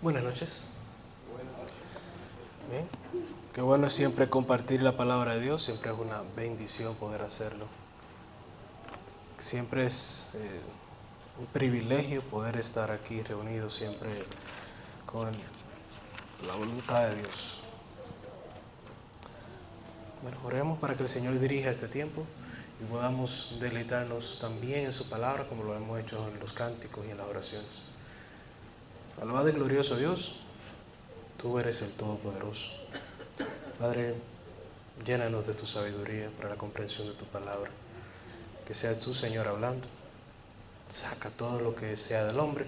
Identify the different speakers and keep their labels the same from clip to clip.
Speaker 1: Buenas noches. Bien. Qué bueno es siempre compartir la palabra de Dios, siempre es una bendición poder hacerlo. Siempre es un privilegio poder estar aquí reunidos siempre con la voluntad de Dios. Bueno, oremos para que el Señor dirija este tiempo y podamos deleitarnos también en su palabra como lo hemos hecho en los cánticos y en las oraciones. Alabado y glorioso Dios, tú eres el Todopoderoso. Padre, llénanos de tu sabiduría para la comprensión de tu palabra. Que seas tú, Señor, hablando. Saca todo lo que sea del hombre.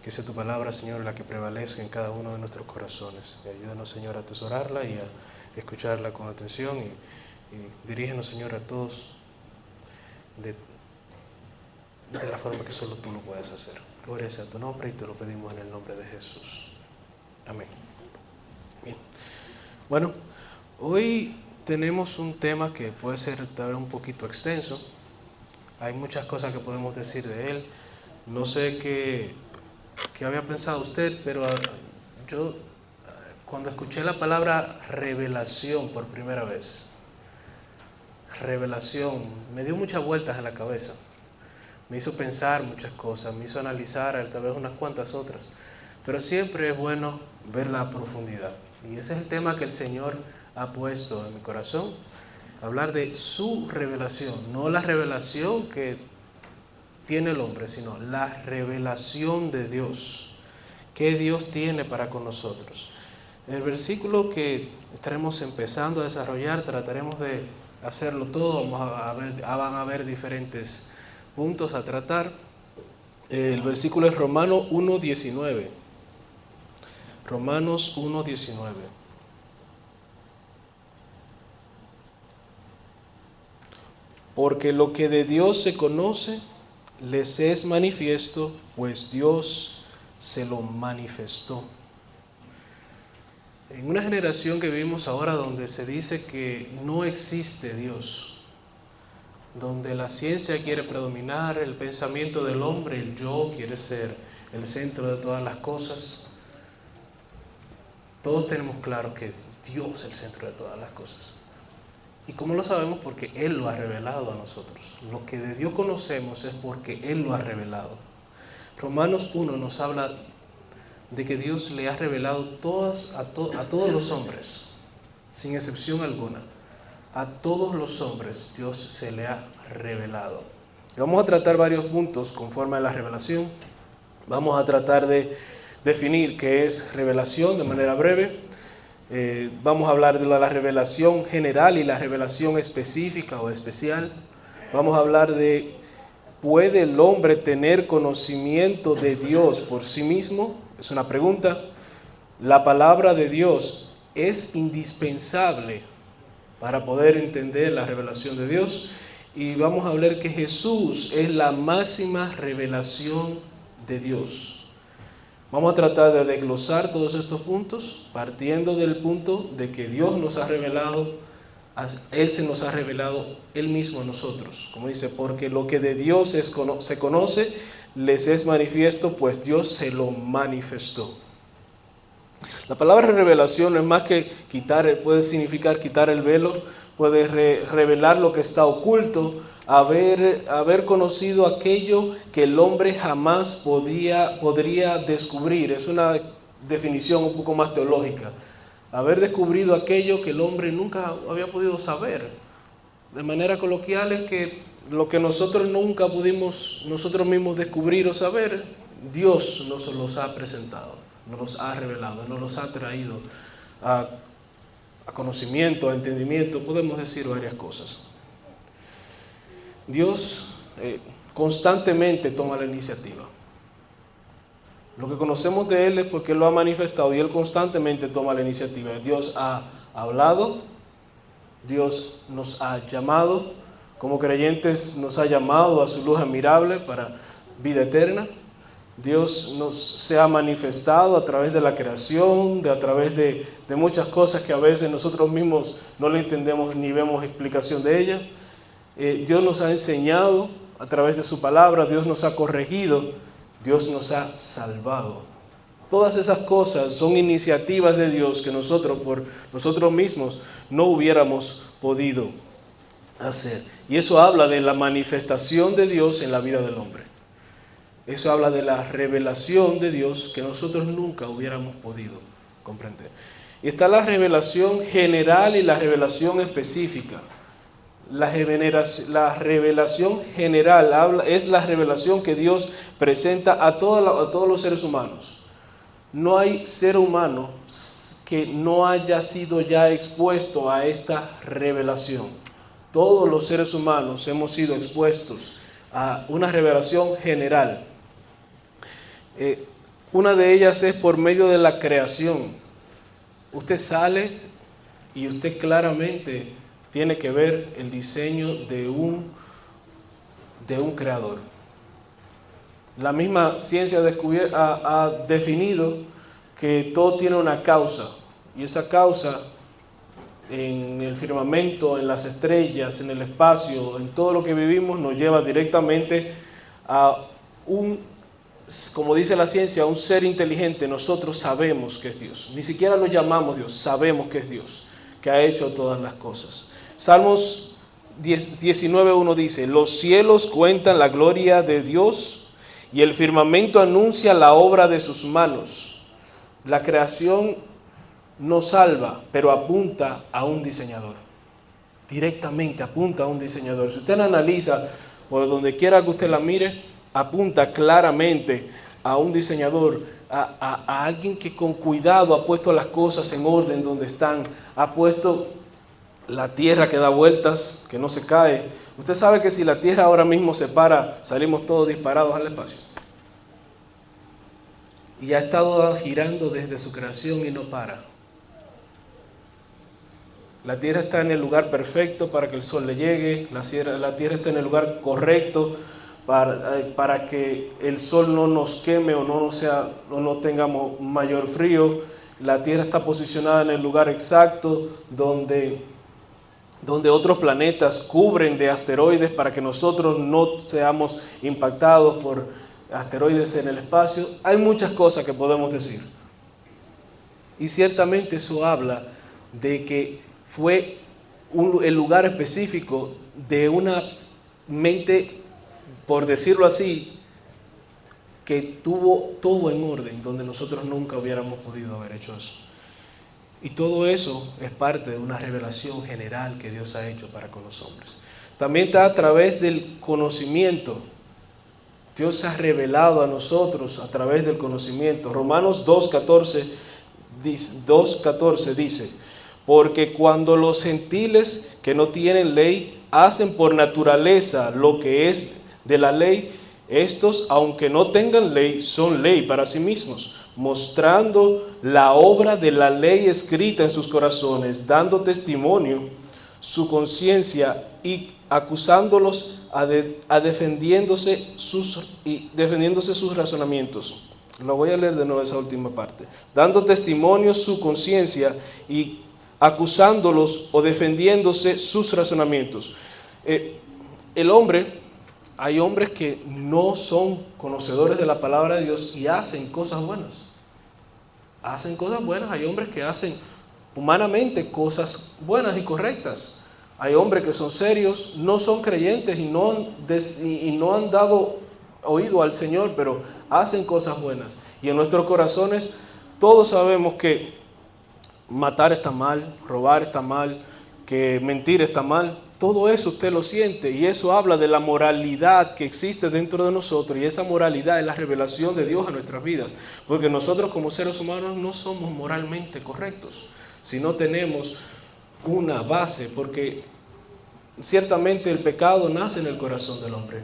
Speaker 1: Que sea tu palabra, Señor, la que prevalezca en cada uno de nuestros corazones. Y ayúdanos, Señor, a atesorarla y a escucharla con atención. Y dirígenos, Señor, a todos de la forma que solo tú lo puedes hacer. Gloria sea tu nombre y te lo pedimos en el nombre de Jesús. Amén. Bien. Bueno, hoy tenemos un tema que puede ser tal vez un poquito extenso. Hay muchas cosas que podemos decir de él. No sé qué había pensado usted, pero yo cuando escuché la palabra revelación por primera vez, revelación, me dio muchas vueltas en la cabeza. Me hizo pensar muchas cosas, me hizo analizar tal vez unas cuantas otras. Pero siempre es bueno ver la profundidad. Y ese es el tema que el Señor ha puesto en mi corazón. Hablar de su revelación, no la revelación que tiene el hombre, sino la revelación de Dios. ¿Qué Dios tiene para con nosotros? El versículo que estaremos empezando a desarrollar, trataremos de hacerlo todo. Van a haber diferentes puntos a tratar. El versículo es Romanos 1:19. Romanos 1:19. Porque lo que de Dios se conoce, les es manifiesto, pues Dios se lo manifestó. En una generación que vivimos ahora donde se dice que no existe Dios, donde la ciencia quiere predominar, el pensamiento del hombre, el yo, quiere ser el centro de todas las cosas, todos tenemos claro que es Dios el centro de todas las cosas. ¿Y cómo lo sabemos? Porque Él lo ha revelado a nosotros. Lo que de Dios conocemos es porque Él lo ha revelado. Romanos 1 nos habla de que Dios le ha revelado a todos los hombres, sin excepción alguna. A todos los hombres Dios se le ha revelado. Y vamos a tratar varios puntos conforme a la revelación. Vamos a tratar de definir qué es revelación de manera breve. Vamos a hablar de la revelación general y la revelación específica o especial. Vamos a hablar de, ¿puede el hombre tener conocimiento de Dios por sí mismo? Es una pregunta. La palabra de Dios es indispensable para poder entender la revelación de Dios. Y vamos a hablar que Jesús es la máxima revelación de Dios. Vamos a tratar de desglosar todos estos puntos, partiendo del punto de que Dios nos ha revelado, Él se nos ha revelado Él mismo a nosotros. Como dice, porque lo que de Dios se conoce, les es manifiesto, pues Dios se lo manifestó. La palabra revelación no es más que puede significar quitar el velo, puede revelar lo que está oculto, haber conocido aquello que el hombre jamás podría descubrir. Es una definición un poco más teológica. Haber descubrido aquello que el hombre nunca había podido saber. De manera coloquial es que lo que nosotros nunca pudimos nosotros mismos descubrir o saber, Dios nos los ha presentado, nos los ha revelado, nos los ha traído a conocimiento, a entendimiento, podemos decir varias cosas. Dios constantemente toma la iniciativa. Lo que conocemos de Él es porque Él lo ha manifestado y Él constantemente toma la iniciativa. Dios ha hablado, Dios nos ha llamado, como creyentes nos ha llamado a su luz admirable para vida eterna. Dios se ha manifestado a través de la creación, a través de muchas cosas que a veces nosotros mismos no le entendemos ni vemos explicación de ella. Dios nos ha enseñado a través de su palabra, Dios nos ha corregido, Dios nos ha salvado. Todas esas cosas son iniciativas de Dios que nosotros por nosotros mismos no hubiéramos podido hacer. Y eso habla de la manifestación de Dios en la vida del hombre. Eso habla de la revelación de Dios que nosotros nunca hubiéramos podido comprender. Y está la revelación general y la revelación específica. La revelación general es la revelación que Dios presenta a todos los seres humanos. No hay ser humano que no haya sido ya expuesto a esta revelación. Todos los seres humanos hemos sido expuestos a una revelación general. Una de ellas es por medio de la creación. Usted sale y usted claramente tiene que ver el diseño de un creador. La misma ciencia ha definido que todo tiene una causa, y esa causa en el firmamento, en las estrellas, en el espacio, en todo lo que vivimos, nos lleva directamente a como dice la ciencia, a un ser inteligente. Nosotros sabemos que es Dios, ni siquiera lo llamamos Dios, sabemos que es Dios, que ha hecho todas las cosas. Salmos 19:1 dice: los cielos cuentan la gloria de Dios y el firmamento anuncia la obra de sus manos. La creación no salva, pero apunta a un diseñador. Directamente apunta a un diseñador. Si usted la analiza por donde quiera que usted la mire, apunta claramente a un diseñador, a alguien que con cuidado ha puesto las cosas en orden donde están, ha puesto la tierra que da vueltas, que no se cae. Usted sabe que si la tierra ahora mismo se para, salimos todos disparados al espacio. Y ha estado girando desde su creación y no para. La tierra está en el lugar perfecto para que el sol le llegue, la tierra está en el lugar correcto para que el sol no nos queme o no tengamos mayor frío. La tierra está posicionada en el lugar exacto donde otros planetas cubren de asteroides para que nosotros no seamos impactados por asteroides en el espacio. Hay muchas cosas que podemos decir. Y ciertamente eso habla de que fue el lugar específico de una mente, por decirlo así, que tuvo todo en orden, donde nosotros nunca hubiéramos podido haber hecho eso. Y todo eso es parte de una revelación general que Dios ha hecho para con los hombres. También está a través del conocimiento. Dios se ha revelado a nosotros a través del conocimiento. Romanos 2:14 dice: porque cuando los gentiles que no tienen ley hacen por naturaleza lo que es de la ley, estos, aunque no tengan ley, son ley para sí mismos, mostrando la obra de la ley escrita en sus corazones, dando testimonio su conciencia y acusándolos defendiéndose sus razonamientos. Lo voy a leer de nuevo esa última parte. Dando testimonio su conciencia y acusándolos o defendiéndose sus razonamientos. Hay hombres que no son conocedores de la palabra de Dios y hacen cosas buenas. Hay hombres que hacen humanamente cosas buenas y correctas. Hay hombres que son serios, no son creyentes y no han dado oído al Señor, pero hacen cosas buenas. Y en nuestros corazones todos sabemos que matar está mal, robar está mal, que mentir está mal. Todo eso usted lo siente, y eso habla de la moralidad que existe dentro de nosotros, y esa moralidad es la revelación de Dios a nuestras vidas, porque nosotros como seres humanos no somos moralmente correctos si no tenemos una base, porque ciertamente el pecado nace en el corazón del hombre,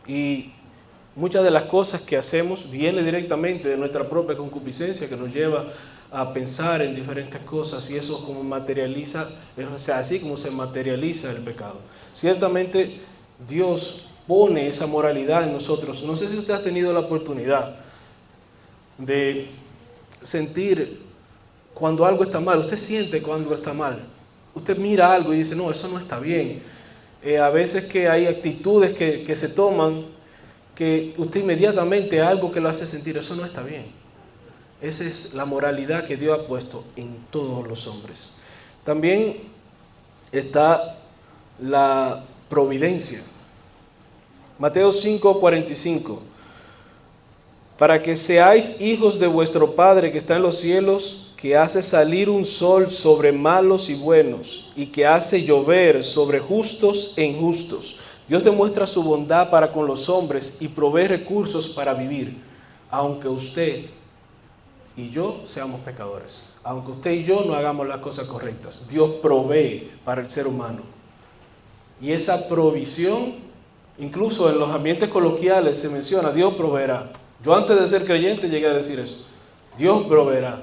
Speaker 1: y muchas de las cosas que hacemos viene directamente de nuestra propia concupiscencia, que nos lleva a pensar en diferentes cosas, y eso así como se materializa el pecado. Ciertamente Dios pone esa moralidad en nosotros. No sé si usted ha tenido la oportunidad de sentir cuando algo está mal. Usted siente cuando está mal. Usted mira algo y dice: no, eso no está bien. A veces que hay actitudes que se toman, que usted inmediatamente algo que lo hace sentir: eso no está bien. Esa es la moralidad que Dios ha puesto en todos los hombres. También está la providencia. Mateo 5:45. Para que seáis hijos de vuestro Padre que está en los cielos, que hace salir un sol sobre malos y buenos, y que hace llover sobre justos e injustos. Dios demuestra su bondad para con los hombres y provee recursos para vivir, aunque usted y yo seamos pecadores, aunque usted y yo no hagamos las cosas correctas. Dios provee para el ser humano. Y esa provisión, incluso en los ambientes coloquiales se menciona, Dios proveerá. Yo antes de ser creyente llegué a decir eso. Dios proveerá.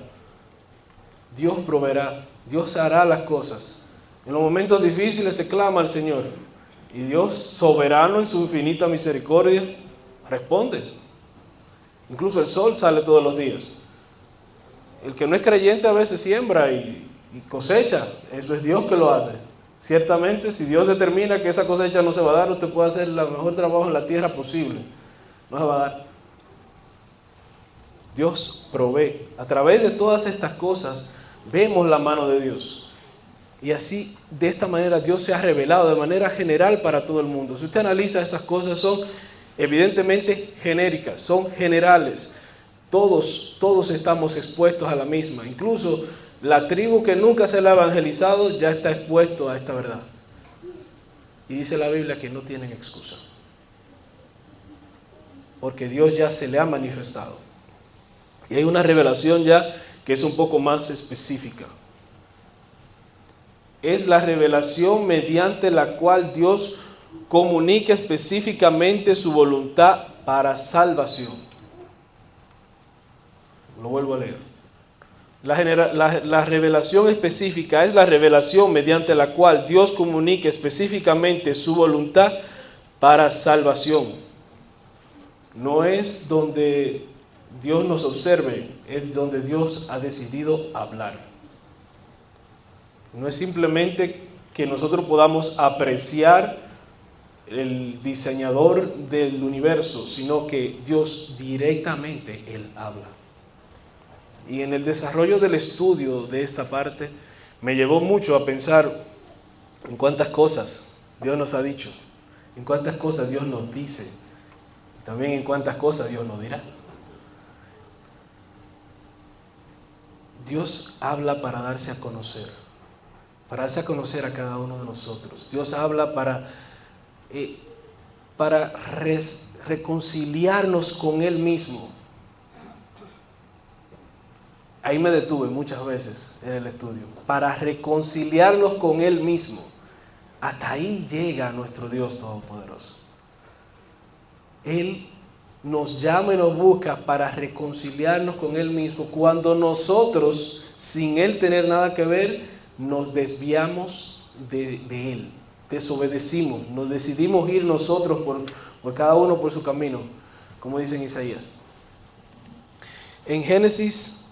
Speaker 1: Dios proveerá. Dios hará las cosas. En los momentos difíciles se clama al Señor. Y Dios, soberano en su infinita misericordia, responde. Incluso el sol sale todos los días. El que no es creyente a veces siembra y cosecha. Eso es Dios que lo hace. Ciertamente, si Dios determina que esa cosecha no se va a dar, usted puede hacer el mejor trabajo en la tierra posible. No se va a dar. Dios provee. A través de todas estas cosas vemos la mano de Dios. Y así, de esta manera, Dios se ha revelado de manera general para todo el mundo. Si usted analiza esas cosas, son evidentemente genéricas, son generales. Todos estamos expuestos a la misma. Incluso la tribu que nunca se le ha evangelizado ya está expuesto a esta verdad. Y dice la Biblia que no tienen excusa. Porque Dios ya se le ha manifestado. Y hay una revelación ya que es un poco más específica. Es la revelación mediante la cual Dios comunica específicamente su voluntad para salvación. Lo vuelvo a leer. La revelación específica es la revelación mediante la cual Dios comunica específicamente su voluntad para salvación. No es donde Dios nos observe, es donde Dios ha decidido hablar. No es simplemente que nosotros podamos apreciar el diseñador del universo, sino que Dios directamente, Él habla. Y en el desarrollo del estudio de esta parte, me llevó mucho a pensar en cuántas cosas Dios nos ha dicho, en cuántas cosas Dios nos dice, también en cuántas cosas Dios nos dirá. Dios habla para darse a conocer a cada uno de nosotros. Dios habla para reconciliarnos con Él mismo. Ahí me detuve muchas veces en el estudio. Para reconciliarnos con Él mismo. Hasta ahí llega nuestro Dios Todopoderoso. Él nos llama y nos busca para reconciliarnos con Él mismo. Cuando nosotros, sin Él tener nada que ver, nos desviamos de Él. Desobedecimos. Nos decidimos ir nosotros por cada uno por su camino, como dice en Isaías. En Génesis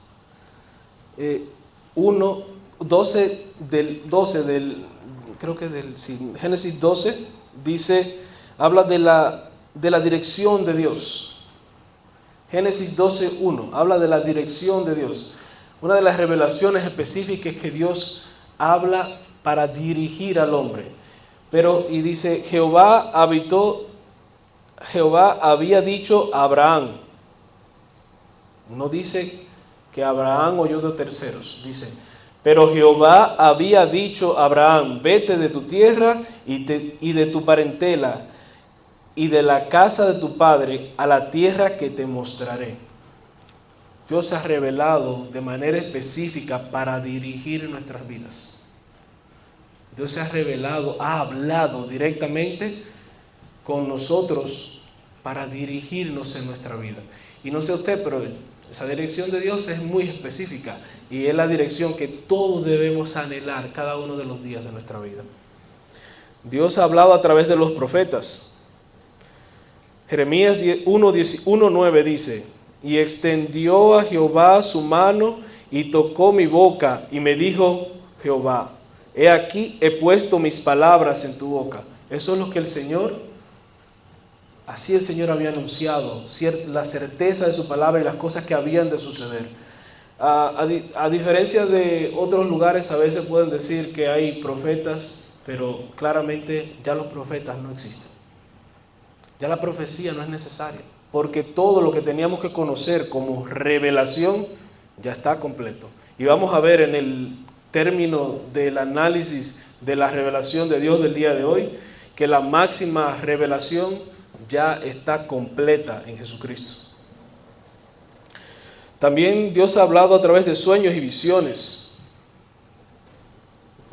Speaker 1: Génesis 12 dice, habla de la dirección de Dios. Génesis 12:1 habla de la dirección de Dios. Una de las revelaciones específicas es que Dios habla para dirigir al hombre. Y dice, Jehová había dicho a Abraham. No dice que Abraham oyó de terceros, dice, pero Jehová había dicho a Abraham, vete de tu tierra y de tu parentela y de la casa de tu padre a la tierra que te mostraré. Dios ha revelado de manera específica para dirigir nuestras vidas. Dios se ha revelado, ha hablado directamente con nosotros para dirigirnos en nuestra vida. Y no sé usted, pero esa dirección de Dios es muy específica y es la dirección que todos debemos anhelar cada uno de los días de nuestra vida. Dios ha hablado a través de los profetas. Jeremías 1:9 dice, y extendió a Jehová su mano y tocó mi boca y me dijo Jehová, he aquí he puesto mis palabras en tu boca. Eso es lo que así el Señor había anunciado, la certeza de su palabra y las cosas que habían de suceder. A diferencia de otros lugares, a veces pueden decir que hay profetas, pero claramente ya los profetas no existen. Ya la profecía no es necesaria, porque todo lo que teníamos que conocer como revelación ya está completo. Y vamos a ver en el término del análisis de la revelación de Dios del día de hoy, que la máxima revelación ya está completa en Jesucristo. También Dios ha hablado a través de sueños y visiones.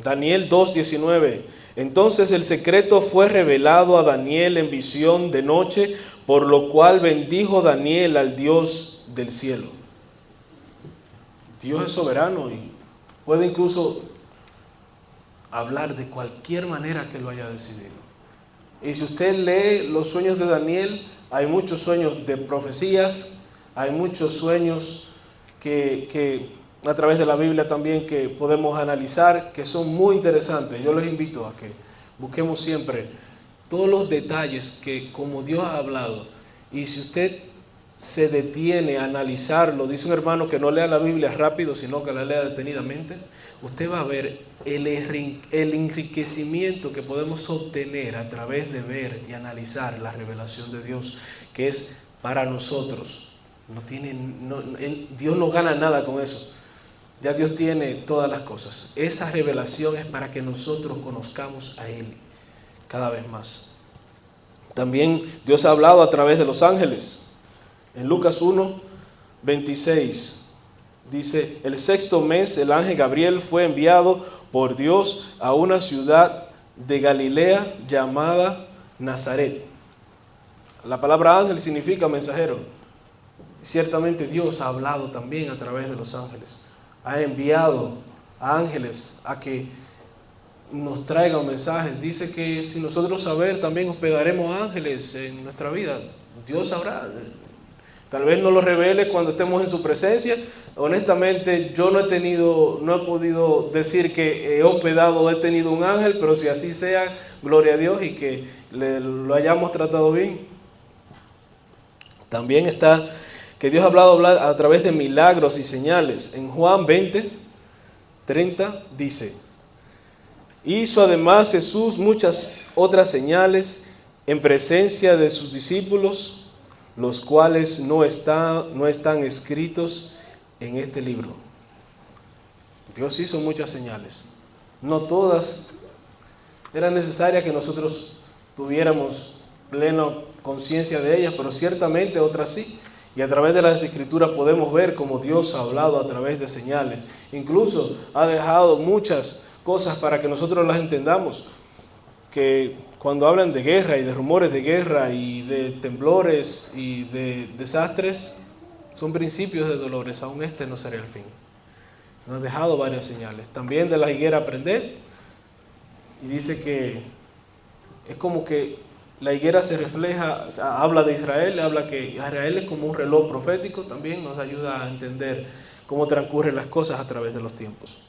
Speaker 1: Daniel 2:19. Entonces el secreto fue revelado a Daniel en visión de noche, por lo cual bendijo Daniel al Dios del cielo. Dios es soberano y puede incluso hablar de cualquier manera que lo haya decidido. Y si usted lee los sueños de Daniel, hay muchos sueños de profecías, hay muchos sueños que a través de la Biblia también que podemos analizar, que son muy interesantes. Yo les invito a que busquemos siempre todos los detalles que como Dios ha hablado. Y si usted se detiene a analizarlo, dice un hermano que no lea la Biblia rápido, sino que la lea detenidamente, usted va a ver el enriquecimiento que podemos obtener a través de ver y analizar la revelación de Dios, que es para nosotros. Dios no gana nada con eso. Ya Dios tiene todas las cosas. Esa revelación es para que nosotros conozcamos a Él cada vez más. También Dios ha hablado a través de los ángeles. En Lucas 1:26 dice: el sexto mes el ángel Gabriel fue enviado por Dios a una ciudad de Galilea llamada Nazaret. La palabra ángel significa mensajero. Ciertamente Dios ha hablado también a través de los ángeles. Ha enviado a ángeles a que nos traigan mensajes. Dice que si nosotros saber, también hospedaremos ángeles en nuestra vida. Dios sabrá. Tal vez no lo revele cuando estemos en su presencia. Honestamente, yo no he podido decir que he hospedado o he tenido un ángel, pero si así sea, gloria a Dios y que lo hayamos tratado bien. También está que Dios ha hablado a través de milagros y señales. En Juan 20:30 dice: hizo además Jesús muchas otras señales en presencia de sus discípulos, los cuales no están escritos en este libro. Dios hizo muchas señales. No todas eran necesarias que nosotros tuviéramos plena conciencia de ellas, pero ciertamente otras sí. Y a través de las Escrituras podemos ver cómo Dios ha hablado a través de señales. Incluso ha dejado muchas cosas para que nosotros las entendamos. Que cuando hablan de guerra y de rumores de guerra y de temblores y de desastres, son principios de dolores, aún este no será el fin. Nos ha dejado varias señales. También de la higuera aprender, y dice que es como que la higuera se refleja, habla de Israel, habla que Israel es como un reloj profético, también nos ayuda a entender cómo transcurren las cosas a través de los tiempos.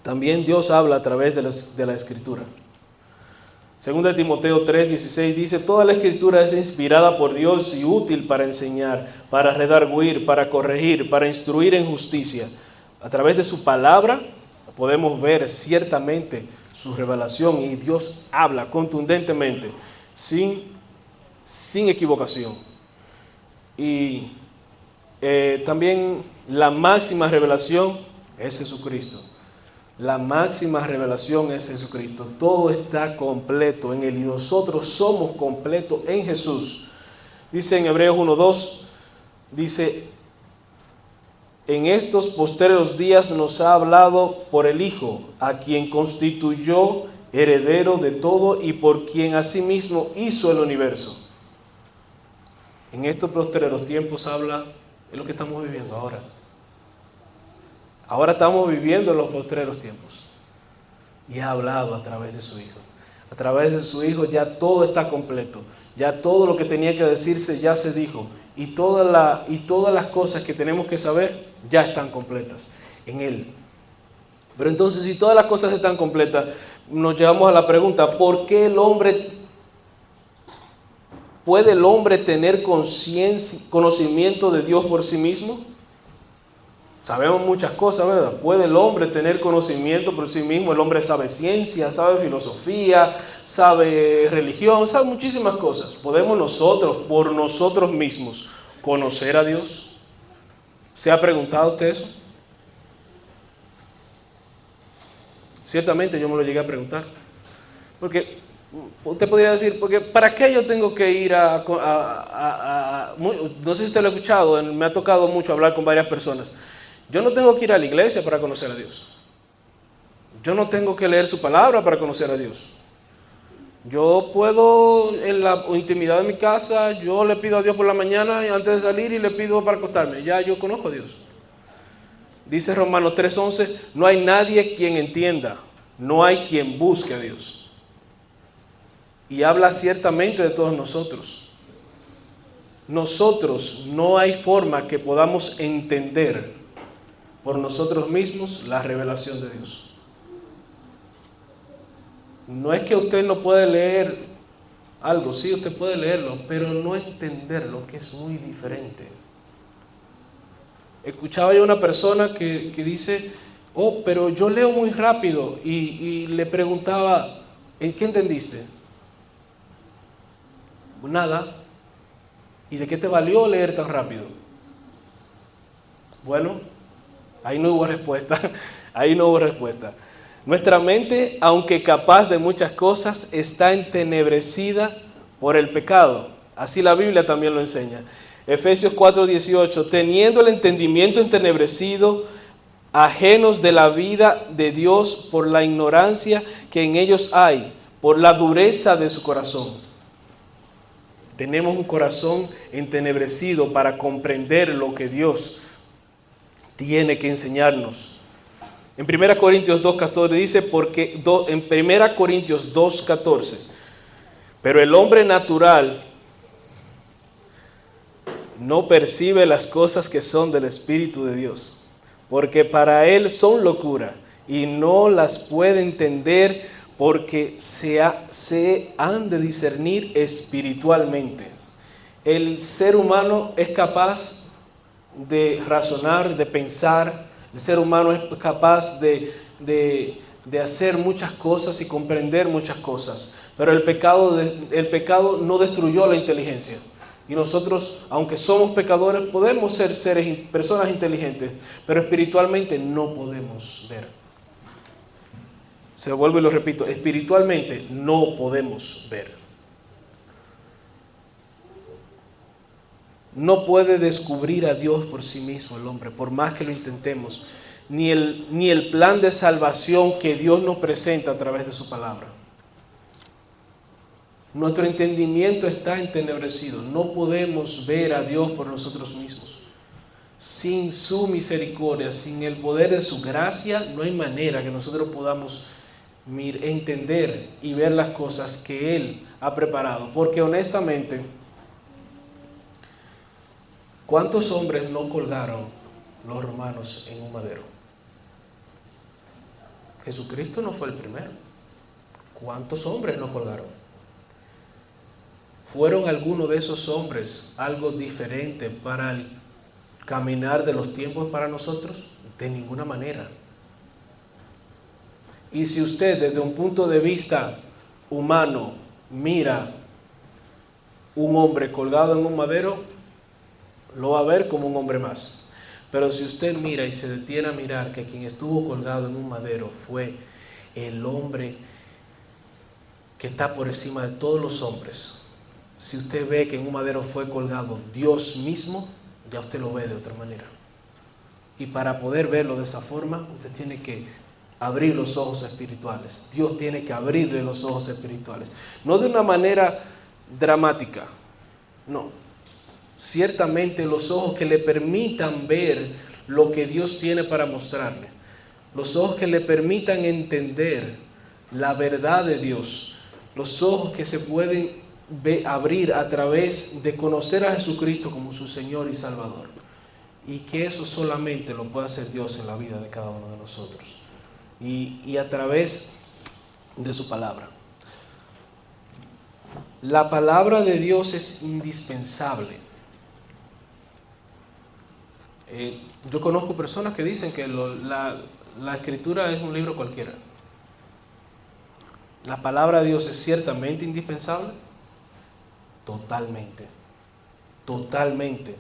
Speaker 1: También Dios habla a través de la Escritura. Segunda de Timoteo 3:16 dice: toda la Escritura es inspirada por Dios y útil para enseñar, para redarguir, para corregir, para instruir en justicia. A través de su palabra podemos ver ciertamente su revelación y Dios habla contundentemente, sin equivocación. Y también la máxima revelación es Jesucristo. La máxima revelación es Jesucristo. Todo está completo en Él y nosotros somos completos en Jesús. Dice en Hebreos 1:2, dice: en estos postreros días nos ha hablado por el Hijo, a quien constituyó heredero de todo y por quien asimismo hizo el universo. En estos postreros tiempos habla de lo que estamos viviendo ahora. Ahora estamos viviendo en los postreros tiempos. Y ha hablado a través de su Hijo. A través de su Hijo ya todo está completo. Ya todo lo que tenía que decirse ya se dijo. Y todas las cosas que tenemos que saber ya están completas en Él. Pero entonces, si todas las cosas están completas, nos llevamos a la pregunta: ¿por qué puede el hombre tener conocimiento de Dios por sí mismo? Sabemos muchas cosas, ¿verdad? Puede el hombre tener conocimiento por sí mismo. El hombre sabe ciencia, sabe filosofía, sabe religión, sabe muchísimas cosas. ¿Podemos nosotros, por nosotros mismos, conocer a Dios? ¿Se ha preguntado usted eso? Ciertamente yo me lo llegué a preguntar. Porque usted podría decir, porque ¿para qué yo tengo que ir no sé si usted lo ha escuchado, me ha tocado mucho hablar con varias personas. Yo no tengo que ir a la iglesia para conocer a Dios. Yo no tengo que leer su palabra para conocer a Dios. Yo puedo, en la intimidad de mi casa, yo le pido a Dios por la mañana y antes de salir y le pido para acostarme. Ya yo conozco a Dios. Dice Romanos 3:11, no hay nadie quien entienda, no hay quien busque a Dios. Y habla ciertamente de todos nosotros. Nosotros no hay forma que podamos entender por nosotros mismos la revelación de Dios. No es que usted no puede leer algo, sí, usted puede leerlo, pero no entenderlo, que es muy diferente. Escuchaba yo una persona que dice, oh, pero yo leo muy rápido, y le preguntaba, ¿en qué entendiste? Nada. ¿Y de qué te valió leer tan rápido? Bueno, ahí no hubo respuesta, ahí no hubo respuesta. Nuestra mente, aunque capaz de muchas cosas, está entenebrecida por el pecado. Así la Biblia también lo enseña. Efesios 4:18, teniendo el entendimiento entenebrecido, ajenos de la vida de Dios por la ignorancia que en ellos hay, por la dureza de su corazón. Tenemos un corazón entenebrecido para comprender lo que Dios tiene que enseñarnos. En 1 Corintios 2:14 dice, en 1 Corintios 2:14, pero el hombre natural no percibe las cosas que son del Espíritu de Dios, porque para él son locura y no las puede entender porque se han de discernir espiritualmente. El ser humano es capaz de razonar, de pensar. El ser humano es capaz de hacer muchas cosas y comprender muchas cosas, pero el pecado no destruyó la inteligencia. Y nosotros, aunque somos pecadores, podemos ser personas inteligentes, pero espiritualmente no podemos ver. Se vuelvo y lo repito, espiritualmente no podemos ver. No puede descubrir a Dios por sí mismo el hombre, por más que lo intentemos, ni el plan de salvación que Dios nos presenta a través de su palabra. Nuestro entendimiento está entenebrecido, no podemos ver a Dios por nosotros mismos. Sin su misericordia, sin el poder de su gracia, no hay manera que nosotros podamos entender y ver las cosas que Él ha preparado, porque honestamente, ¿cuántos hombres no colgaron los romanos en un madero? Jesucristo no fue el primero. ¿Cuántos hombres no colgaron? ¿Fueron algunos de esos hombres algo diferente para el caminar de los tiempos para nosotros? De ninguna manera. Y si usted desde un punto de vista humano mira un hombre colgado en un madero, lo va a ver como un hombre más. Pero si usted mira y se detiene a mirar que quien estuvo colgado en un madero fue el hombre que está por encima de todos los hombres, si usted ve que en un madero fue colgado Dios mismo, ya usted lo ve de otra manera. Y para poder verlo de esa forma, usted tiene que abrir los ojos espirituales. Dios tiene que abrirle los ojos espirituales. No de una manera dramática, no. Ciertamente los ojos que le permitan ver lo que Dios tiene para mostrarle. Los ojos que le permitan entender la verdad de Dios. Los ojos que se pueden abrir a través de conocer a Jesucristo como su Señor y Salvador. Y que eso solamente lo puede hacer Dios en la vida de cada uno de nosotros. Y a través de su palabra. La palabra de Dios es indispensable. Yo conozco personas que dicen que la escritura es un libro cualquiera. ¿La palabra de Dios es ciertamente indispensable? Totalmente, totalmente.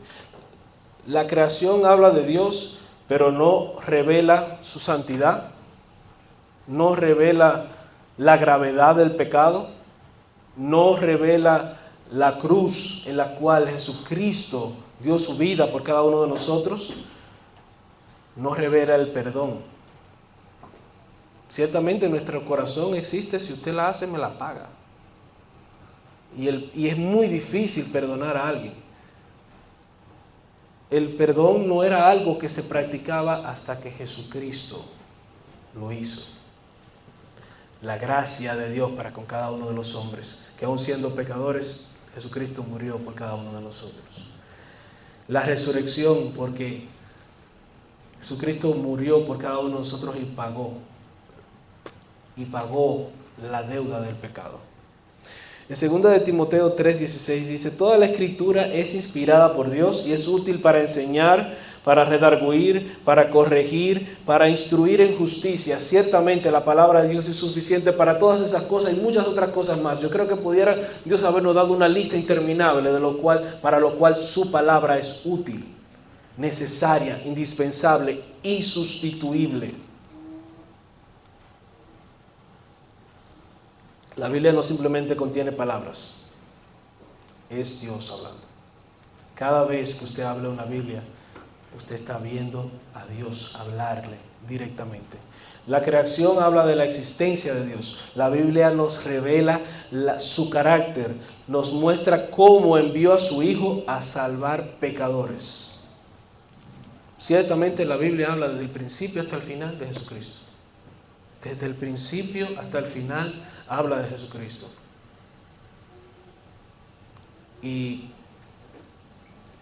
Speaker 1: La creación habla de Dios, pero no revela su santidad, no revela la gravedad del pecado, no revela la cruz en la cual Jesucristo dio su vida por cada uno de nosotros, no revela el perdón. Ciertamente en nuestro corazón existe, si usted la hace, me la paga. Y es muy difícil perdonar a alguien. El perdón no era algo que se practicaba hasta que Jesucristo lo hizo. La gracia de Dios para con cada uno de los hombres, que aun siendo pecadores, Jesucristo murió por cada uno de nosotros. La resurrección, porque Jesucristo murió por cada uno de nosotros y pagó la deuda del pecado. En 2 de Timoteo 3:16 dice: toda la escritura es inspirada por Dios y es útil para enseñar, para redarguir, para corregir, para instruir en justicia. Ciertamente la palabra de Dios es suficiente para todas esas cosas y muchas otras cosas más. Yo creo que pudiera Dios habernos dado una lista interminable para lo cual su palabra es útil, necesaria, indispensable, insustituible. La Biblia no simplemente contiene palabras, es Dios hablando. Cada vez que usted hable una Biblia, usted está viendo a Dios hablarle directamente. La creación habla de la existencia de Dios. La Biblia nos revela su carácter, nos muestra cómo envió a su Hijo a salvar pecadores. Ciertamente la Biblia habla desde el principio hasta el final de Jesucristo. Desde el principio hasta el final habla de Jesucristo. Y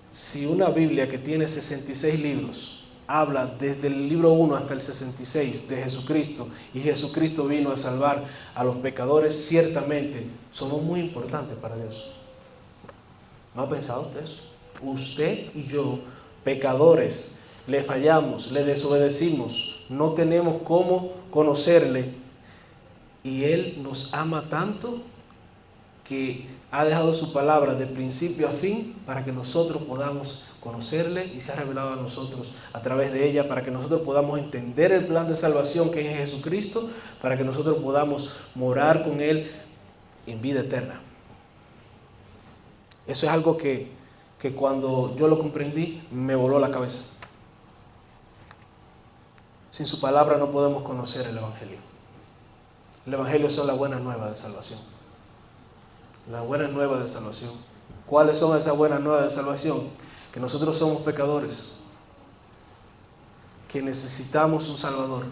Speaker 1: si una Biblia que tiene 66 libros habla desde el libro 1 hasta el 66 de Jesucristo, y Jesucristo vino a salvar a los pecadores, ciertamente somos muy importantes para Dios. ¿No ha pensado usted eso? Usted y yo, pecadores, le fallamos, le desobedecimos, no tenemos cómo conocerle, y Él nos ama tanto que ha dejado su palabra de principio a fin para que nosotros podamos conocerle, y se ha revelado a nosotros a través de ella para que nosotros podamos entender el plan de salvación que es en Jesucristo, para que nosotros podamos morar con Él en vida eterna. Eso es algo que cuando yo lo comprendí me voló la cabeza. Sin su palabra no podemos conocer el Evangelio. El Evangelio son las buenas nuevas de salvación. Las buenas nuevas de salvación. ¿Cuáles son esas buenas nuevas de salvación? Que nosotros somos pecadores, que necesitamos un Salvador,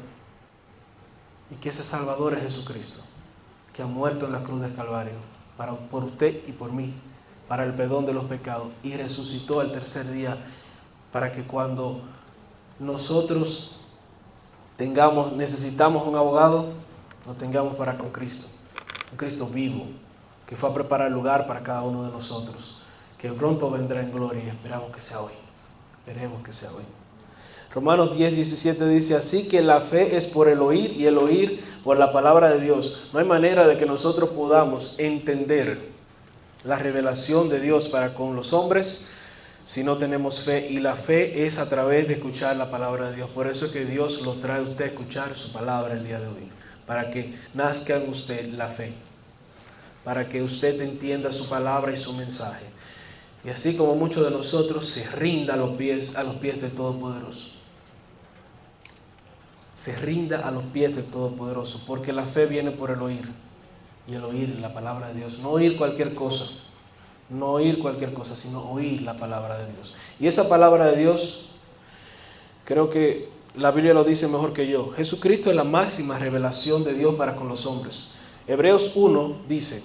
Speaker 1: y que ese Salvador es Jesucristo, que ha muerto en la cruz del Calvario por usted y por mí, para el perdón de los pecados, y resucitó al tercer día, para que cuando nosotros necesitamos un abogado, lo tengamos para con Cristo, un Cristo vivo, que fue a preparar lugar para cada uno de nosotros, que pronto vendrá en gloria, y esperamos que sea hoy. Esperemos que sea hoy. Romanos 10:17 dice: así que la fe es por el oír, y el oír por la palabra de Dios. No hay manera de que nosotros podamos entender la revelación de Dios para con los hombres si no tenemos fe, y la fe es a través de escuchar la palabra de Dios. Por eso es que Dios lo trae a usted a escuchar su palabra el día de hoy, para que nazca en usted la fe, para que usted entienda su palabra y su mensaje, y así como muchos de nosotros se rinda a los pies del Todopoderoso. Se rinda a los pies del Todopoderoso, porque la fe viene por el oír, y el oír la palabra de Dios. No oír cualquier cosa, sino oír la palabra de Dios. Y esa palabra de Dios, creo que la Biblia lo dice mejor que yo. Jesucristo es la máxima revelación de Dios para con los hombres. Hebreos 1 dice,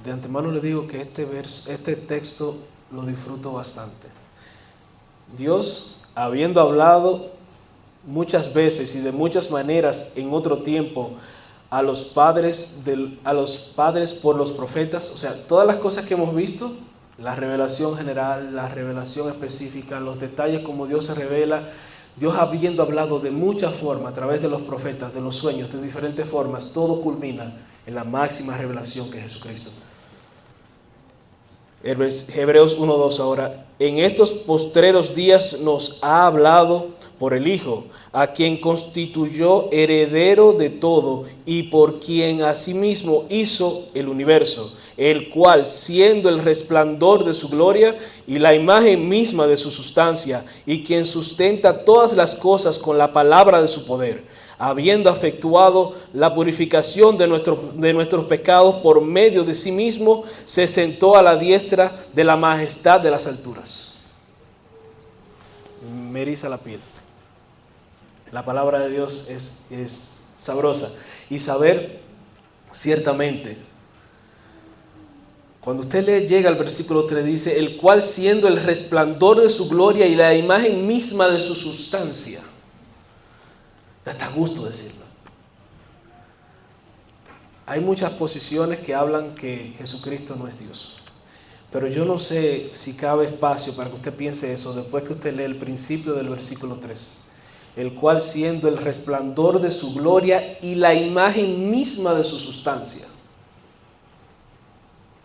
Speaker 1: de antemano le digo que este texto lo disfruto bastante. Dios, habiendo hablado muchas veces y de muchas maneras en otro tiempo a los padres por los profetas, o sea, todas las cosas que hemos visto La revelación general, la revelación específica, los detalles como Dios se revela, Dios habiendo hablado de muchas formas a través de los profetas, de los sueños, de diferentes formas, todo culmina en la máxima revelación que es Jesucristo. Hebreos 1:2 ahora. En estos postreros días nos ha hablado por el Hijo, a quien constituyó heredero de todo y por quien asimismo hizo el universo, el cual, siendo el resplandor de su gloria y la imagen misma de su sustancia, y quien sustenta todas las cosas con la palabra de su poder, habiendo efectuado la purificación de nuestros pecados por medio de sí mismo, se sentó a la diestra de la majestad de las alturas. Me eriza la piel. La palabra de Dios es sabrosa. Y saber ciertamente, cuando usted llega al versículo 3, dice, el cual siendo el resplandor de su gloria y la imagen misma de su sustancia. Da hasta gusto decirlo. Hay muchas posiciones que hablan que Jesucristo no es Dios. Pero yo no sé si cabe espacio para que usted piense eso después que usted lee el principio del versículo 3. El cual siendo el resplandor de su gloria y la imagen misma de su sustancia.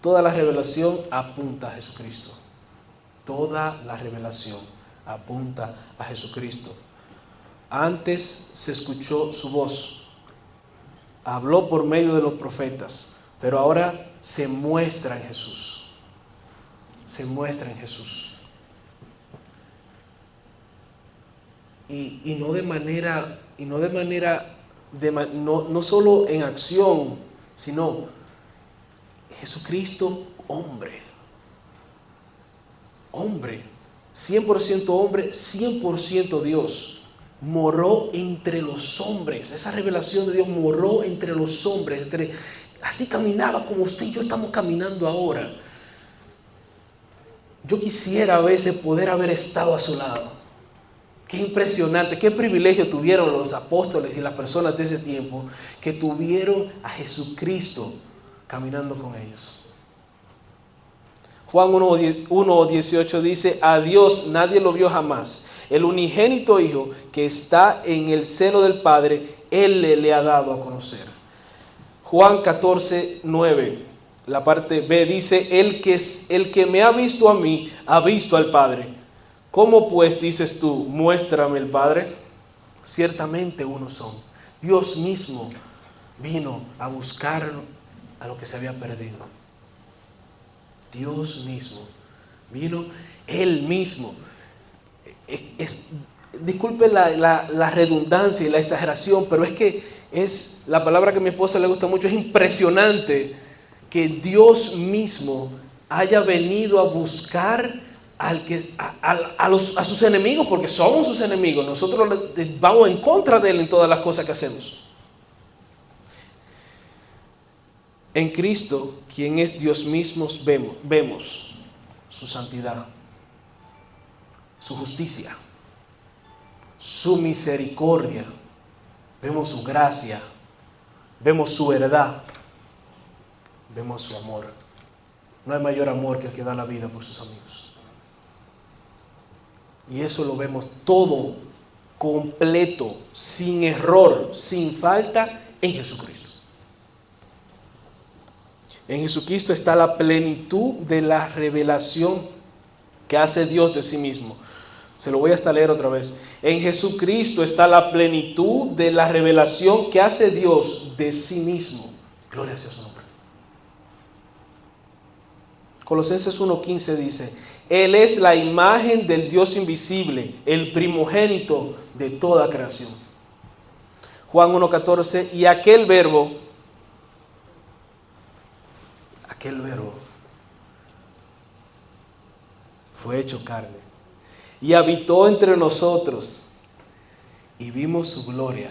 Speaker 1: Toda la revelación apunta a Jesucristo. Toda la revelación apunta a Jesucristo. Antes se escuchó su voz, habló por medio de los profetas, pero ahora se muestra en Jesús. Se muestra en Jesús. Y no de manera, no solo en acción, sino Jesucristo hombre. Hombre, 100% hombre, 100% Dios. Moró entre los hombres. Esa revelación de Dios moró entre los hombres. Así caminaba como usted y yo estamos caminando ahora. Yo quisiera a veces poder haber estado a su lado. Qué impresionante, qué privilegio tuvieron los apóstoles y las personas de ese tiempo que tuvieron a Jesucristo caminando con ellos. Juan 1:18 dice, a Dios nadie lo vio jamás. El unigénito Hijo que está en el seno del Padre, Él le ha dado a conocer. Juan 14:9, la parte B dice, el que me ha visto a mí, ha visto al Padre. ¿Cómo pues dices tú, muéstrame el Padre? Ciertamente unos son. Dios mismo vino a buscar a lo que se había perdido. Dios mismo vino, Él mismo. Disculpe la redundancia y la exageración, pero es que es la palabra que a mi esposa le gusta mucho. Es impresionante que Dios mismo haya venido a buscar a sus enemigos, porque somos sus enemigos. Nosotros vamos en contra de Él en todas las cosas que hacemos. En Cristo, quien es Dios mismo, vemos su santidad, su justicia, su misericordia, vemos su gracia, vemos su verdad, vemos su amor. No hay mayor amor que el que da la vida por sus amigos. Y eso lo vemos todo completo, sin error, sin falta en Jesucristo. En Jesucristo está la plenitud de la revelación que hace Dios de sí mismo. Se lo voy hasta leer otra vez. En Jesucristo está la plenitud de la revelación que hace Dios de sí mismo. Gloria sea su nombre. Colosenses 1:15 dice, Él es la imagen del Dios invisible, el primogénito de toda creación. Juan 1:14, y aquel verbo fue hecho carne y habitó entre nosotros y vimos su gloria,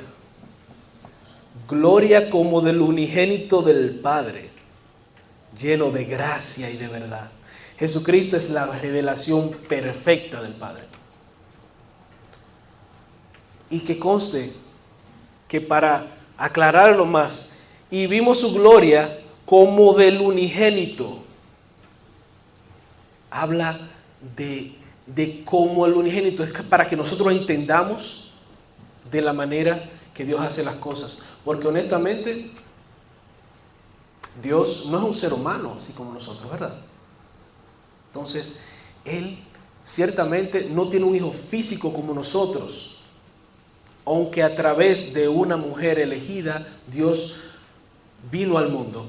Speaker 1: gloria como del unigénito del Padre, lleno de gracia y de verdad. Jesucristo es la revelación perfecta del Padre. Y que conste que para aclararlo más, y vimos su gloria como del unigénito. habla de cómo el unigénito es para que nosotros entendamos de la manera que Dios hace las cosas. Porque honestamente, Dios no es un ser humano así como nosotros, ¿verdad? Entonces, Él ciertamente no tiene un hijo físico como nosotros, aunque a través de una mujer elegida, Dios vino al mundo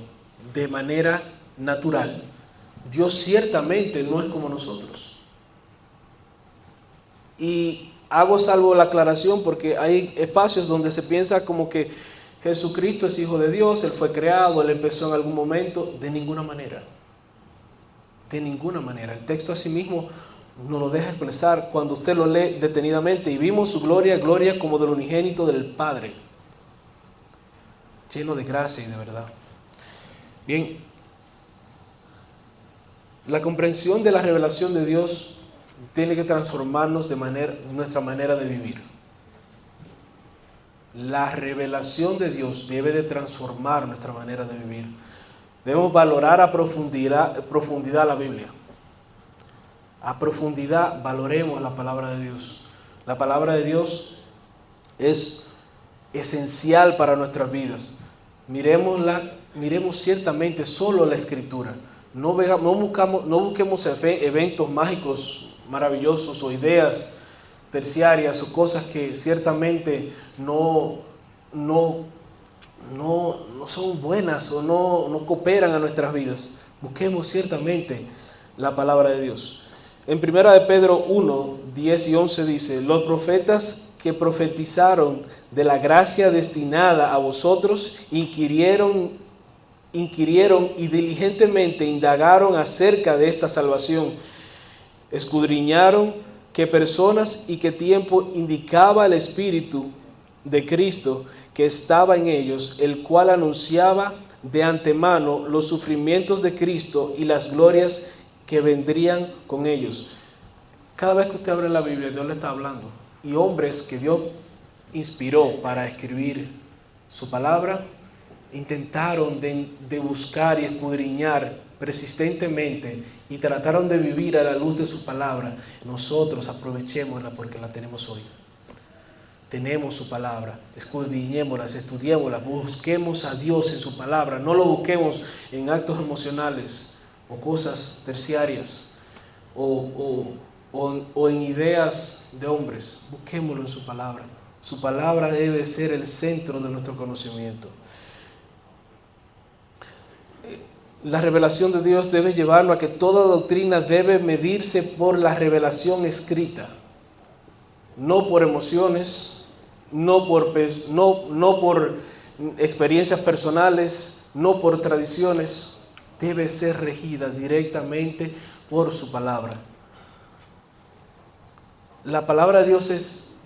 Speaker 1: de manera natural. Dios ciertamente no es como nosotros. Y hago salvo la aclaración porque hay espacios donde se piensa como que Jesucristo es hijo de Dios, Él fue creado, Él empezó en algún momento. De ninguna manera. De ninguna manera. El texto asimismo nos lo deja expresar cuando usted lo lee detenidamente. Y vimos su gloria, gloria como del unigénito del Padre, lleno de gracia y de verdad. Bien, la comprensión de la revelación de Dios tiene que transformarnos de nuestra manera de vivir. La revelación de Dios debe de transformar nuestra manera de vivir. Debemos valorar a profundidad la Biblia. A profundidad valoremos la palabra de Dios. La palabra de Dios es esencial para nuestras vidas. Miremos ciertamente solo la Escritura. No busquemos eventos mágicos, maravillosos o ideas terciarias o cosas que ciertamente no son buenas o no cooperan a nuestras vidas. Busquemos ciertamente la palabra de Dios. En 1 de Pedro 1, 10 y 11 dice: los profetas que profetizaron de la gracia destinada a vosotros inquirieron y diligentemente indagaron acerca de esta salvación. Escudriñaron qué personas y qué tiempo indicaba el Espíritu de Cristo que estaba en ellos, el cual anunciaba de antemano los sufrimientos de Cristo y las glorias que vendrían con ellos. Cada vez que usted abre la Biblia, Dios le está hablando. Y hombres que Dios inspiró para escribir su palabra, intentaron de buscar y escudriñar persistentemente y trataron de vivir a la luz de su palabra. Nosotros aprovechémosla porque la tenemos hoy. Tenemos su palabra, escudriñémosla, estudiémosla, busquemos a Dios en su palabra. No lo busquemos en actos emocionales o cosas terciarias o en ideas de hombres. Busquémoslo en su palabra. Su palabra debe ser el centro de nuestro conocimiento. La revelación de Dios debe llevarnos a que toda doctrina debe medirse por la revelación escrita, no por emociones, no por experiencias personales, no por tradiciones. Debe ser regida directamente por su palabra. La palabra de Dios es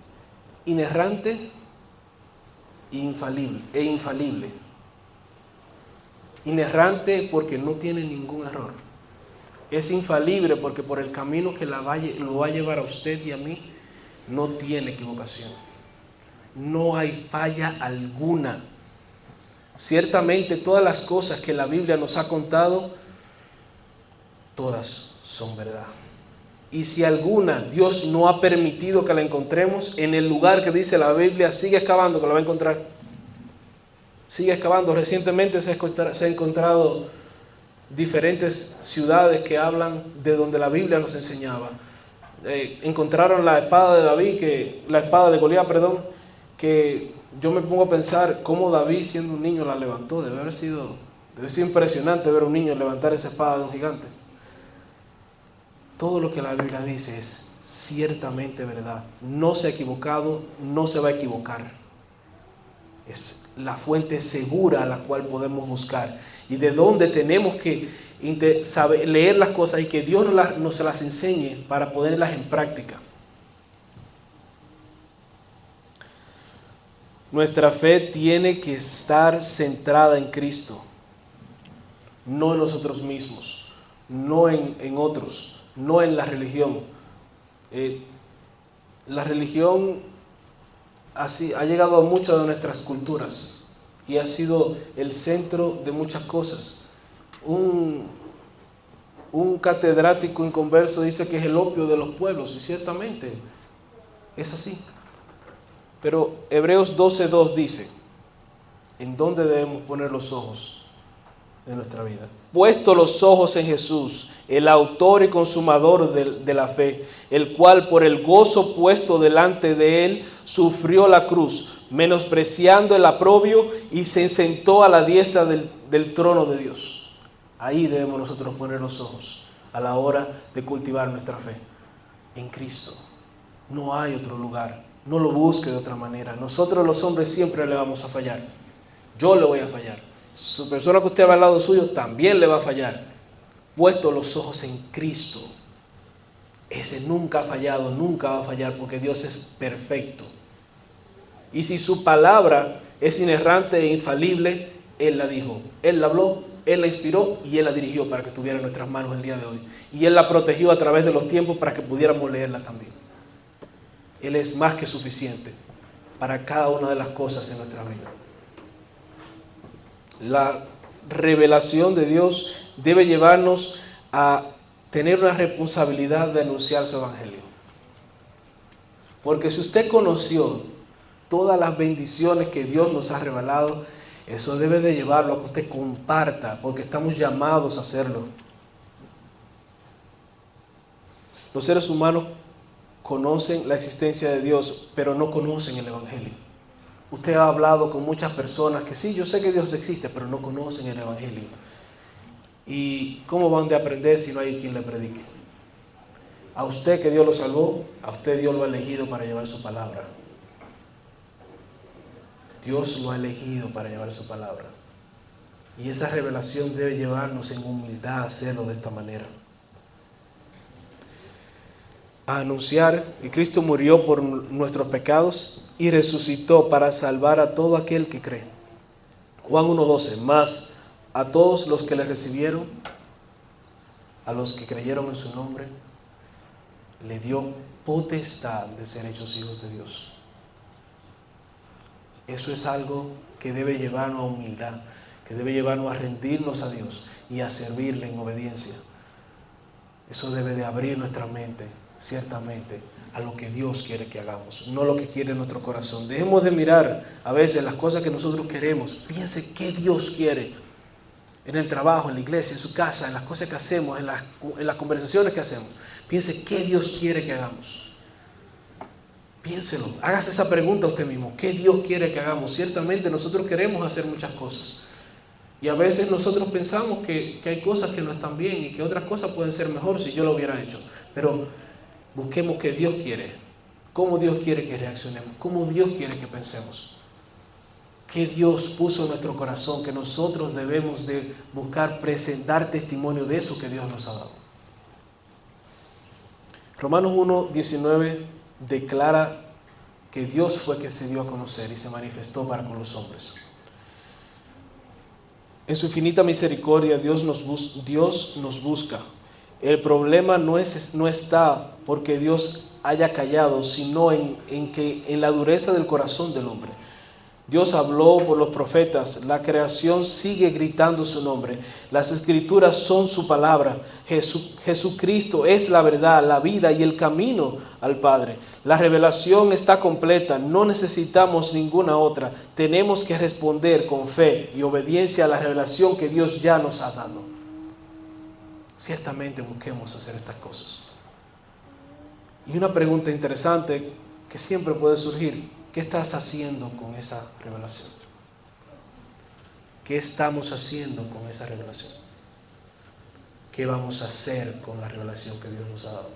Speaker 1: inerrante e infalible. Inerrante porque no tiene ningún error. Es infalible porque por el camino que lo va a llevar a usted y a mí, no tiene equivocación. No hay falla alguna. Ciertamente todas las cosas que la Biblia nos ha contado, todas son verdad. Y si alguna Dios no ha permitido que la encontremos, en el lugar que dice la Biblia, sigue excavando que la va a encontrar. Sigue excavando. Recientemente se ha encontrado diferentes ciudades que hablan de donde la Biblia nos enseñaba. Encontraron la espada de Goliat, que yo me pongo a pensar cómo David, siendo un niño, la levantó. Debe haber sido impresionante ver a un niño levantar esa espada de un gigante. Todo lo que la Biblia dice es ciertamente verdad. No se ha equivocado, no se va a equivocar. Es la fuente segura a la cual podemos buscar y de donde tenemos que leer las cosas y que Dios nos las enseñe para ponerlas en práctica. Nuestra fe tiene que estar centrada en Cristo, no en nosotros mismos, no en otros, no en la religión. La religión así ha llegado a muchas de nuestras culturas y ha sido el centro de muchas cosas. Un Un catedrático inconverso dice que es el opio de los pueblos, y ciertamente es así. Pero Hebreos 12:2 dice, ¿en dónde debemos poner los ojos de nuestra vida? Puesto los ojos en Jesús, el autor y consumador de la fe, el cual por el gozo puesto delante de él sufrió la cruz, menospreciando el oprobio, y se sentó a la diestra del trono de Dios. Ahí debemos nosotros poner los ojos a la hora de cultivar nuestra fe, en Cristo. No hay otro lugar, no lo busque de otra manera. Nosotros los hombres siempre le vamos a fallar. Yo le voy a fallar. Su persona que usted va al lado suyo también le va a fallar. Puesto los ojos en Cristo, ese nunca ha fallado, nunca va a fallar, porque Dios es perfecto. Y si su palabra es inerrante e infalible, Él la dijo, Él la habló, Él la inspiró y Él la dirigió para que estuviera en nuestras manos el día de hoy. Y Él la protegió a través de los tiempos para que pudiéramos leerla también. Él es más que suficiente para cada una de las cosas en nuestra vida. La revelación de Dios debe llevarnos a tener una responsabilidad de anunciar su evangelio. Porque si usted conoció todas las bendiciones que Dios nos ha revelado, eso debe de llevarlo a que usted comparta, porque estamos llamados a hacerlo. Los seres humanos conocen la existencia de Dios, pero no conocen el evangelio. Usted ha hablado con muchas personas que sí, yo sé que Dios existe, pero no conocen el evangelio. ¿Y cómo van de aprender si no hay quien le predique? A usted que Dios lo salvó, a usted Dios lo ha elegido para llevar su palabra. Dios lo ha elegido para llevar su palabra. Y esa revelación debe llevarnos en humildad a hacerlo de esta manera. A anunciar que Cristo murió por nuestros pecados y resucitó para salvar a todo aquel que cree. Juan 1:12, más a todos los que le recibieron, a los que creyeron en su nombre, le dio potestad de ser hechos hijos de Dios. Eso es algo que debe llevarnos a humildad, que debe llevarnos a rendirnos a Dios y a servirle en obediencia. Eso debe de abrir nuestra mente, ciertamente, a lo que Dios quiere que hagamos, no lo que quiere nuestro corazón. Dejemos de mirar a veces las cosas que nosotros queremos. Piense qué Dios quiere en el trabajo, en la iglesia, en su casa, en las cosas que hacemos, en las conversaciones que hacemos. Piense qué Dios quiere que hagamos. Piénselo, hágase esa pregunta a usted mismo. ¿Qué Dios quiere que hagamos? Ciertamente nosotros queremos hacer muchas cosas. Y a veces nosotros pensamos que hay cosas que no están bien y que otras cosas pueden ser mejor si yo lo hubiera hecho. Pero busquemos qué Dios quiere. Cómo Dios quiere que reaccionemos. Cómo Dios quiere que pensemos. Qué Dios puso en nuestro corazón que nosotros debemos de buscar dar testimonio de eso que Dios nos ha dado. Romanos 1:19 declara que Dios fue que se dio a conocer y se manifestó para con los hombres. En su infinita misericordia Dios nos busca. El problema no está porque Dios haya callado, sino en la dureza del corazón del hombre. Dios habló por los profetas, la creación sigue gritando su nombre, las escrituras son su palabra, Jesucristo es la verdad, la vida y el camino al Padre. La revelación está completa, no necesitamos ninguna otra, tenemos que responder con fe y obediencia a la revelación que Dios ya nos ha dado. Ciertamente busquemos hacer estas cosas. Y una pregunta interesante que siempre puede surgir: ¿qué estás haciendo con esa revelación? ¿Qué estamos haciendo con esa revelación? ¿Qué vamos a hacer con la revelación que Dios nos ha dado?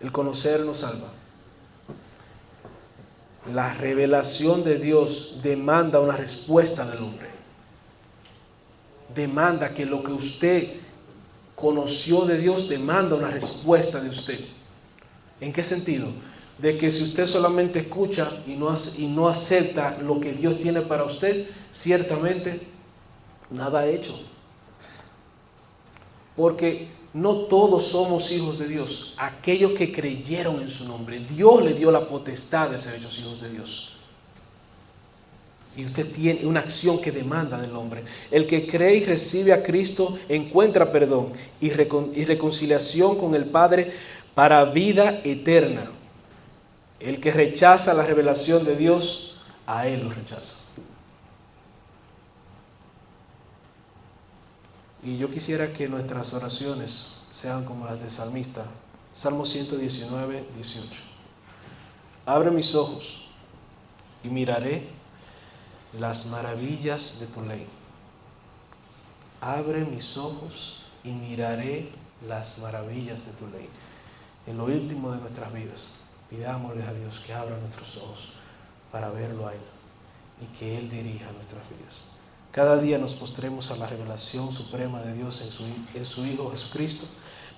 Speaker 1: El conocer nos salva. La revelación de Dios demanda una respuesta del hombre. Demanda que lo que usted conoció de Dios demanda una respuesta de usted. ¿En qué sentido? De que si usted solamente escucha y no acepta lo que Dios tiene para usted, ciertamente nada ha hecho. Porque no todos somos hijos de Dios. Aquellos que creyeron en su nombre, Dios le dio la potestad de ser hechos hijos de Dios. Y usted tiene una acción que demanda del hombre. El que cree y recibe a Cristo encuentra perdón y reconciliación con el Padre para vida eterna. El que rechaza la revelación de Dios, a Él lo rechaza. Y yo quisiera que nuestras oraciones sean como las del salmista. Salmo 119, 18. Abre mis ojos y miraré las maravillas de tu ley. Abre mis ojos y miraré las maravillas de tu ley. En lo último de nuestras vidas, pidámosle a Dios que abra nuestros ojos para verlo a Él y que Él dirija nuestras vidas. Cada día nos postremos a la revelación suprema de Dios en su Hijo Jesucristo.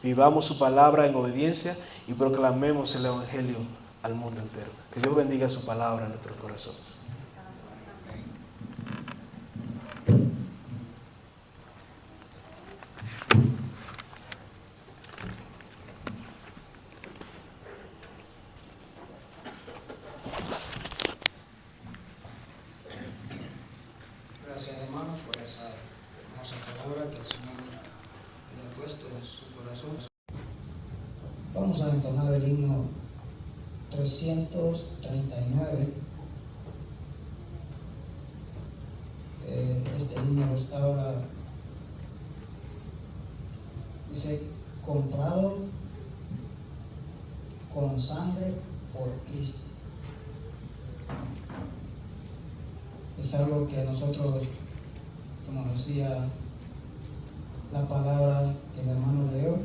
Speaker 1: Vivamos su palabra en obediencia y proclamemos el Evangelio al mundo entero. Que Dios bendiga su palabra en nuestros corazones.
Speaker 2: Gracias, hermanos, por esa hermosa palabra que el Señor le ha puesto en su corazón. Vamos a entonar el himno 339. Este himno nos habla, dice, comprado con sangre por Cristo. Es algo que nosotros, como decía la palabra que el hermano leyó,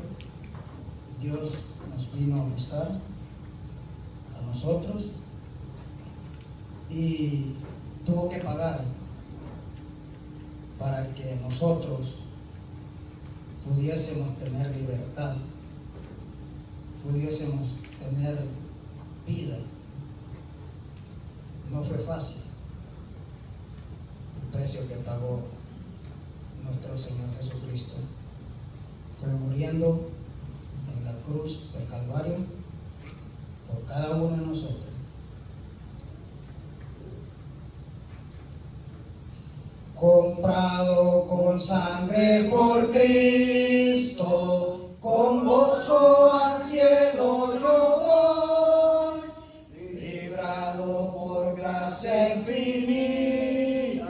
Speaker 2: Dios nos vino a buscar a nosotros y tuvo que pagar para que nosotros pudiésemos tener libertad, pudiésemos tener vida. No fue fácil el precio que pagó nuestro Señor Jesucristo. Fue muriendo en la cruz del Calvario por cada uno de nosotros. Comprado con sangre por Cristo, con gozo al cielo yo voy, librado por gracia infinita,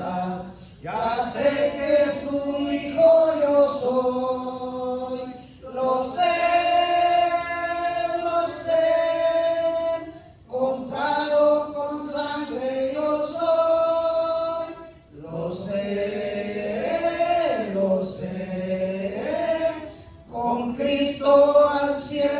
Speaker 2: ya sé que su hijo yo soy, lo sé, comprado con sangre yo soy, lo sé, con Cristo al cielo.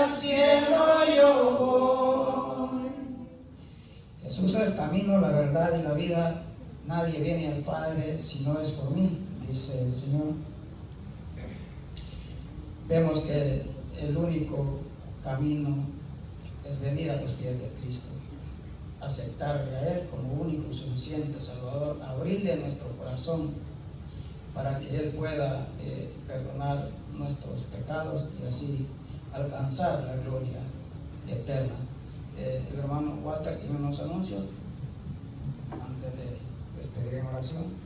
Speaker 2: al cielo yo voy. Jesús es el camino, la verdad y la vida. Nadie viene al Padre si no es por mí, dice el Señor. Vemos que el único camino es venir a los pies de Cristo, aceptarle a Él como único y suficiente Salvador, abrirle nuestro corazón para que Él pueda perdonar nuestros pecados y así alcanzar la gloria eterna. El hermano Walter tiene unos anuncios antes de despedir en oración.